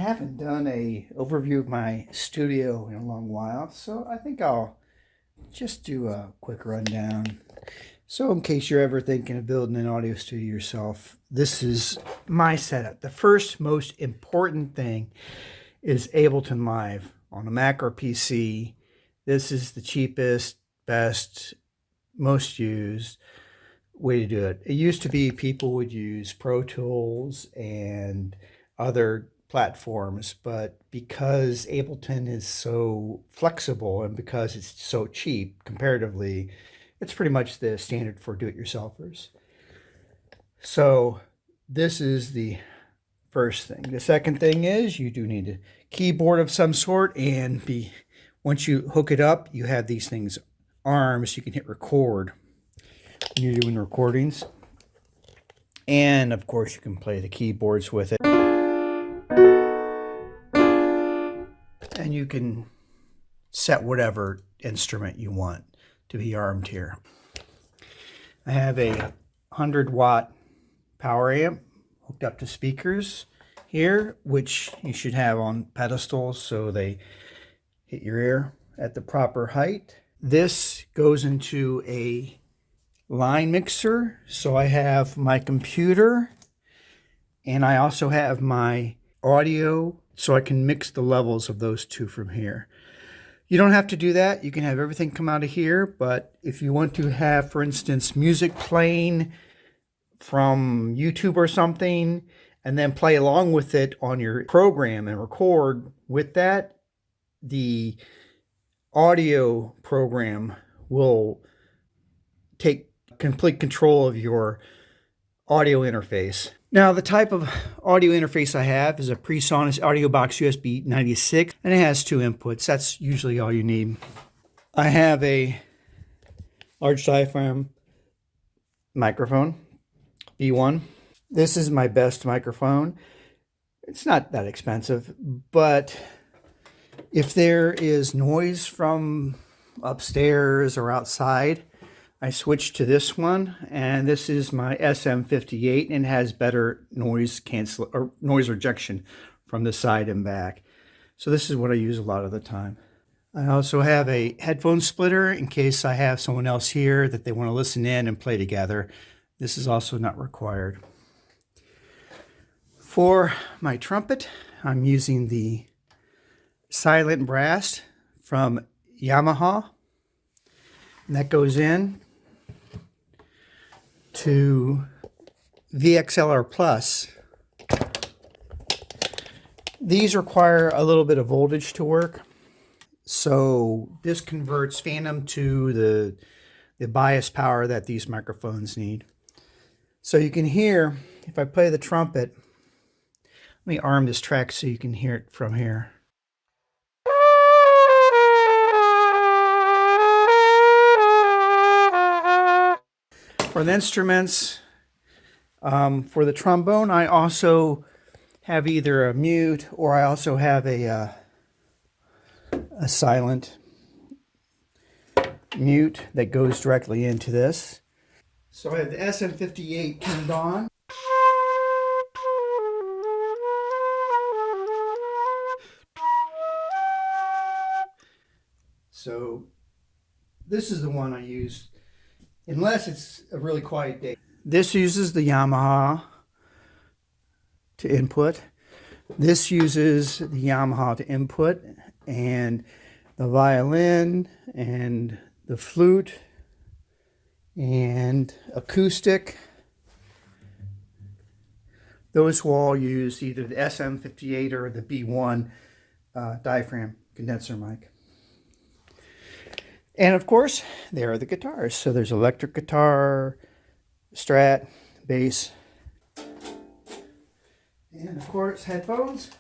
haven't done a overview of my studio in a long while, so I think I'll just do a quick rundown. So in case you're ever thinking of building an audio studio yourself, this is my setup. The first most important thing is Ableton Live on a Mac or PC. This is the cheapest, best, most used way to do it. It used to be people would use Pro Tools and other platforms, but because Ableton is so flexible and because it's so cheap comparatively, it's pretty much the standard for do-it-yourselfers. So this is the first thing. The second thing is you do need a keyboard of some sort, and once you hook it up, you have these things arms. You can hit record when you're doing recordings, and of course you can play the keyboards with it, and you can set whatever instrument you want to be armed here. I have a 100-watt power amp hooked up to speakers here, which you should have on pedestals so they hit your ear at the proper height. This goes into a line mixer, so I have my computer and I also have my audio, so I can mix the levels of those two from here. You don't have to do that. You can have everything come out of here, but if you want to have, for instance, music playing from YouTube or something, and then play along with it on your program and record with that, the audio program will take complete control of your audio interface. Now, the type of audio interface I have is a PreSonus Audio Box USB 96, and it has 2 inputs. That's usually all you need. I have a large diaphragm microphone, B1. This is my best microphone. It's not that expensive, but if there is noise from upstairs or outside, I switched to this one, and this is my SM58, and has better noise rejection from the side and back. So this is what I use a lot of the time. I also have a headphone splitter in case I have someone else here that they want to listen in and play together. This is also not required. For my trumpet, I'm using the Silent Brass from Yamaha, and that goes in to VXLR Plus. These require a little bit of voltage to work, so this converts phantom to the bias power that these microphones need. So you can hear, if I play the trumpet, let me arm this track so you can hear it from here. For the instruments, for the trombone, I also have either a mute or I also have a silent mute that goes directly into this. So I have the SM58 turned on. So this is the one I use unless it's a really quiet day. This uses the Yamaha to input. This uses the Yamaha to input, and the violin and the flute and acoustic, those will all use either the SM58 or the B1 diaphragm condenser mic. And of course, there are the guitars. So there's electric guitar, Strat, bass, and of course, headphones.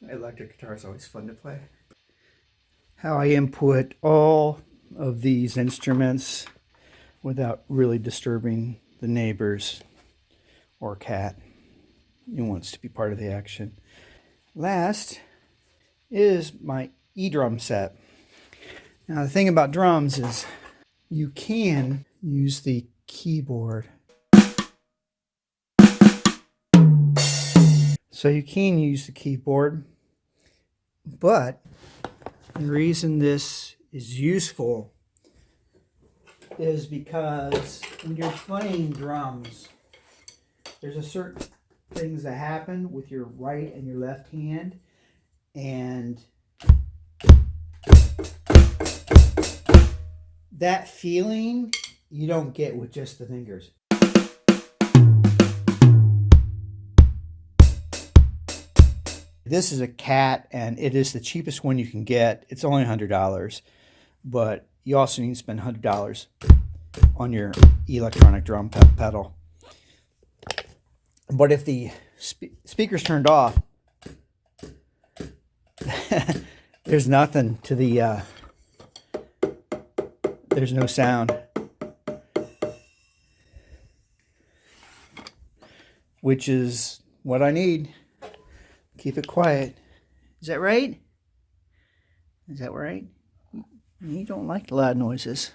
Electric guitar is always fun to play. How I input all of these instruments without really disturbing the neighbors or cat. He wants to be part of the action. Last is my E-drum set. Now the thing about drums is you can use the keyboard. So you can use the keyboard, but the reason this is useful is because when you're playing drums, there's a certain things that happen with your right and your left hand, and that feeling you don't get with just the fingers. This is a Cat, and it is the cheapest one you can get. It's only $100, but you also need to spend $100 on your electronic drum pedal. But if the speaker's turned off, there's nothing to the, there's no sound. Which is what I need. Keep it quiet. Is that right? Is that right? You don't like loud noises.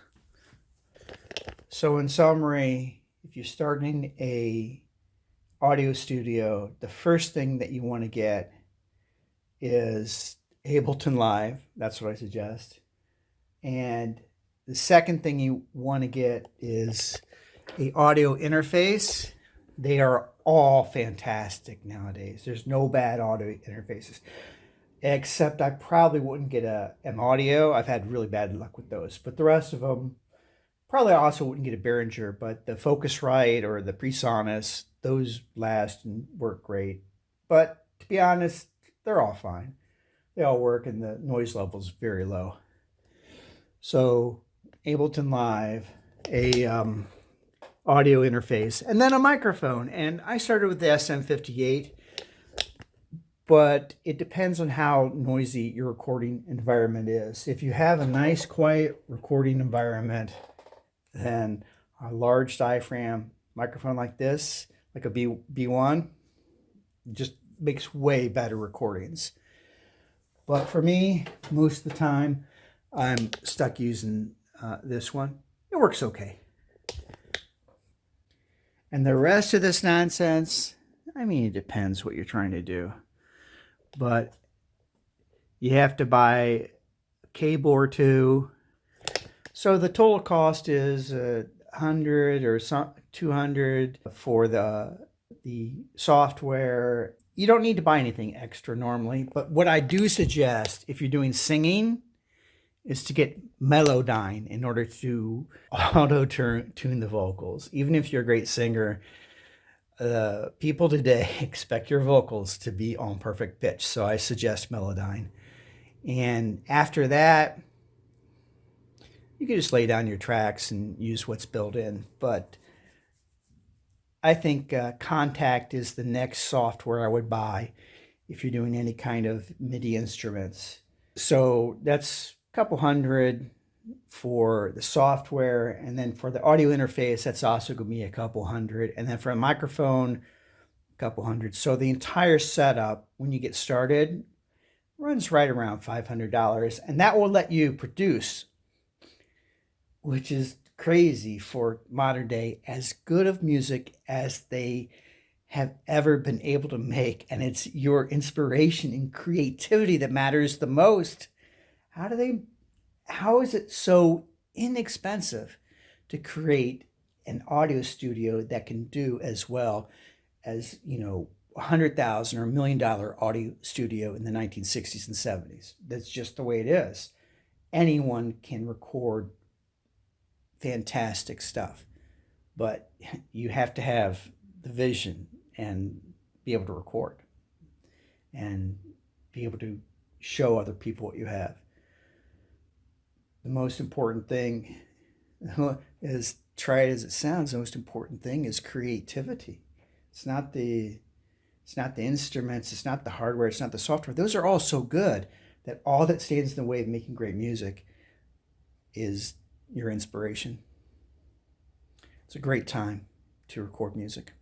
So in summary, if you're starting a audio studio, the first thing that you want to get is Ableton Live. That's what I suggest. And the second thing you want to get is a audio interface. They are all fantastic nowadays. There's no bad audio interfaces, except I probably wouldn't get an audio. I've had really bad luck with those, but the rest of them, probably also wouldn't get a Behringer, but the Focusrite or the PreSonus, those last and work great. But to be honest, they're all fine. They all work and the noise level is very low. So Ableton Live, a audio interface, and then a microphone. And I started with the SM58, but it depends on how noisy your recording environment is. If you have a nice, quiet recording environment, then a large diaphragm microphone like this, like a B1, just makes way better recordings. But for me, most of the time, I'm stuck using this one. It works okay. And the rest of this nonsense, I mean, it depends what you're trying to do. But you have to buy a cable or two. So the total cost is $100 or $200 for the software. You don't need to buy anything extra normally. But what I do suggest, if you're doing singing, is to get Melodyne in order to auto-tune the vocals. Even if you're a great singer, people today expect your vocals to be on perfect pitch. So I suggest Melodyne. And after that, you can just lay down your tracks and use what's built in. But I think Kontakt is the next software I would buy if you're doing any kind of MIDI instruments. So that's couple hundred for the software, and then for the audio interface, that's also going to be a couple hundred, and then for a microphone, a couple hundred. So the entire setup, when you get started, runs right around $500, and that will let you produce, which is crazy for modern day, as good of music as they have ever been able to make. And it's your inspiration and creativity that matters the most. How is it so inexpensive to create an audio studio that can do as well as, $100,000 or $1 million audio studio in the 1960s and 70s? That's just the way it is. Anyone can record fantastic stuff, but you have to have the vision and be able to record and be able to show other people what you have. The most important thing is, try it as it sounds, the most important thing is creativity. It's not the instruments, it's not the hardware, it's not the software. Those are all so good that all that stands in the way of making great music is your inspiration. It's a great time to record music.